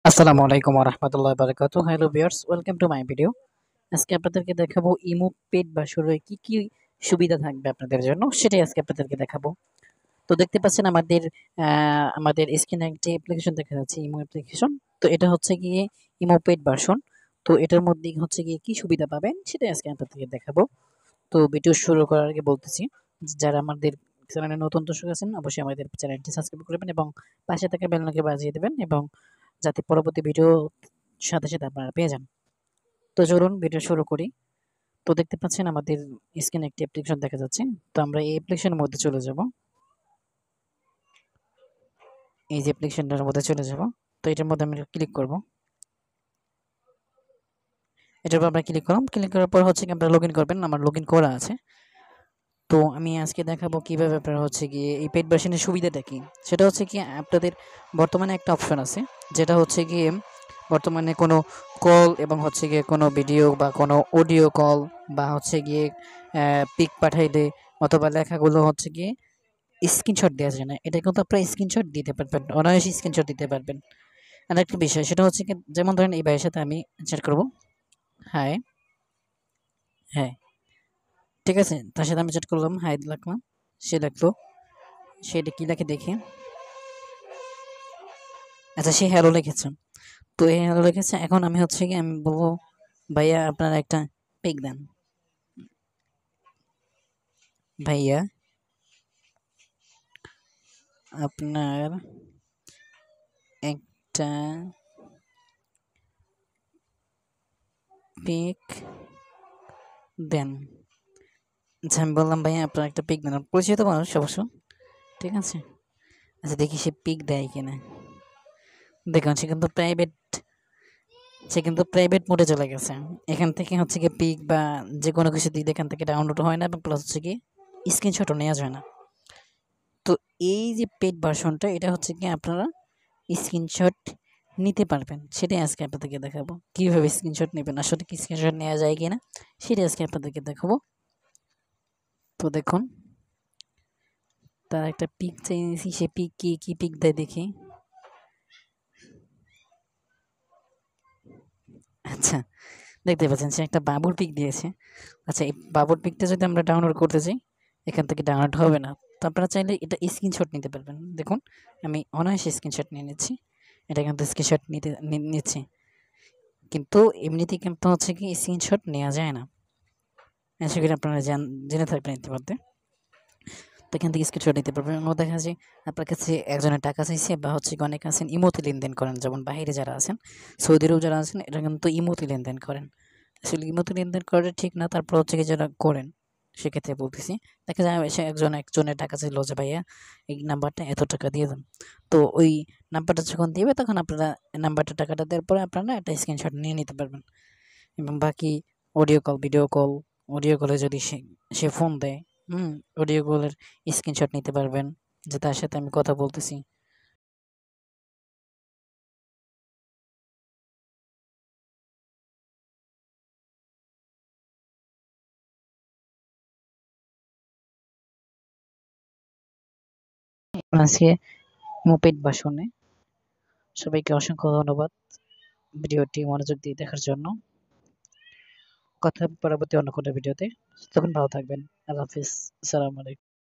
আসসালামু আলাইকুম ওয়া রাহমাতুল্লাহি ওয়া বারাকাতুহু। Hello viewers, welcome to my video. আজকে আপনাদেরকে দেখাবো ইমো পেট বাসরে কি সুবিধা থাকবে আপনাদের জন্য সেটাই আজকে আপনাদেরকে দেখাবো। তো দেখতে পাচ্ছেন আমাদের স্ক্রিনে একটি অ্যাপ্লিকেশন দেখা যাচ্ছে, ইমো অ্যাপ্লিকেশন। তো এটা হচ্ছে গিয়ে ইমো পেট ভার্সন। তো এটার মধ্যে হচ্ছে গিয়ে কি সুবিধা পাবেন সেটাই আজকে আপনাদেরকে দেখাবো। তো ভিডিও শুরু করার আগে বলতেছি, যারা আমাদের চ্যানেলে নতুন দর্শক আছেন অবশ্যই আমাদের চ্যানেলটি সাবস্ক্রাইব করবেন এবং পাশে থাকা বেল আইকনটি বাজিয়ে দেবেন এবং যাতে পরবর্তী ভিডিও সাথে সাথে আপনারা পেয়ে যান। তো চলুন ভিডিও শুরু করি। তো দেখতে পাচ্ছেন আমাদের স্ক্রিনে একটি অ্যাপ্লিকেশন দেখা যাচ্ছে। তো আমরা এই অ্যাপ্লিকেশনের মধ্যে চলে যাব। এই যে অ্যাপ্লিকেশনটার মধ্যে চলে যাব। তো এটার মধ্যে আমরা ক্লিক করব। এটার উপর আমরা ক্লিক করলাম। ক্লিক করার পর হচ্ছে কি আপনারা লগইন করবেন। আমার লগইন করা আছে। তো আমি আজকে দেখাবো কিভাবে আপনারা হচ্ছে গিয়ে এই পেইড ভার্শনের সুবিধাটা কি। সেটা হচ্ছে কি আপনাদের বর্তমানে একটা অপশন আছে, যেটা হচ্ছে গিয়ে বর্তমানে কোনো কল এবং হচ্ছে গিয়ে কোনো ভিডিও বা কোনো অডিও কল বা হচ্ছে গিয়ে পিক পাঠাইলে অথবা লেখাগুলো হচ্ছে গিয়ে স্ক্রিনশট দেওয়া যায় না। এটা কিন্তু আপনারা স্ক্রিনশট দিতে পারবেন, অনায়াসে স্ক্রিনশট দিতে পারবেন। আর একটা বিষয় সেটা হচ্ছে কি, যেমন ধরেন এই ভাইয়ের সাথে আমি চ্যাট করব। হাই, হ্যাঁ, ঠিক আছে, তার সাথে আমি চ্যাট করলাম, হাই লিখলাম, সে লিখলো, সে এটা কি লেখে দেখি। আচ্ছা, সে হ্যালো লিখেছে। তো এই হ্যালো লিখেছে, এখন আমি হচ্ছে কি আমি বলবো, ভাইয়া আপনার একটা পিক দেন, ভাইয়া আপনার একটা পিক দেন। আচ্ছা, আমি বললাম ভাইয়া আপনার একটা পিক দেন, পরিচিত মানুষ অবশ্য, ঠিক আছে। আচ্ছা, দেখি সে পিক দেয় কিনা। দেখুন সে কিন্তু প্রাইভেট মোডে চলে গেছে। এখান থেকে হচ্ছে গিয়ে পিক বা যে কোনো কিছু দিলে এখান থেকে ডাউনলোড হয় না এবং প্লাস হচ্ছে গিয়ে স্ক্রিনশটও নেওয়া যায় না। তো এই যে পেড ভার্সনটা, এটা হচ্ছে কি আপনারা স্ক্রিনশট নিতে পারবেন, সেটাই আজকে আপনাদেরকে দেখাবো। কীভাবে স্ক্রিনশট নেবেন, আসলে কি স্ক্রিনশট নেওয়া যায় কিনা সেটাই আজকে আপনাদেরকে দেখাবো। তো দেখুন, তার একটা পিক চাইছি, সে পিক কি পিক দেয় দেখি। আচ্ছা, দেখতে পাচ্ছেন সে একটা বাবুর পিক দিয়েছে। আচ্ছা, এই বাবুর পিকটা যদি আমরা ডাউনলোড করতে চাই, এখান থেকে ডাউনলোড হবে না। তো আপনারা চাইলে এটা স্ক্রিনশট নিতে পারবেন। দেখুন, আমি অনায়াসে স্ক্রিনশট নিয়ে নিচ্ছি। এটা কিন্তু স্ক্রিনশট নিচ্ছি, কিন্তু এমনিতে কিন্তু হচ্ছে কি স্ক্রিনশট নেওয়া যায় না। আশা করি আপনারা জেনে থাকবেন ইতিমধ্যে। তো এখান থেকে স্ক্রিনশট নিতে পারবেন এবং দেখা যায় আপনার কাছে একজনের টাকা চাইছে বা হচ্ছে কি অনেকে আছেন ইমোতে লেনদেন করেন, যেমন বাইরে যারা আছেন, সৌদি আরব যারা আছেন, এটা কিন্তু ইমোতে লেনদেন করেন। আসলে ইমোতে লেনদেন করাটা ঠিক না, তারপর হচ্ছে কি যারা করেন সেক্ষেত্রে বলতেছি। দেখা যায় সে একজনের টাকা চাইলো যে ভাইয়া এই নাম্বারটা এত টাকা দিয়ে দেন। তো ওই নাম্বারটা যখন দিবে তখন আপনারা নাম্বারটা টাকাটা দেওয়ার পরে আপনারা একটা স্ক্রিনশট নিয়ে নিতে পারবেন। এবং বাকি audio call, video call, audio কলে যদি সে সে ফোন দেয়, হুম, অডিও কলের স্ক্রিনশট নিতে পারবেন যে তার সাথে আমি কথা বলতেছি। আজকে মোপেড ভাষণে সবাইকে অসংখ্য ধন্যবাদ ভিডিওটি মনোযোগ দিয়ে দেখার জন্য। কথা হবে পরবর্তী অন্য কোনো ভিডিওতে। তখন ভালো থাকবেন। আল্লাহ হাফিজ। আসসালামু আলাইকুম।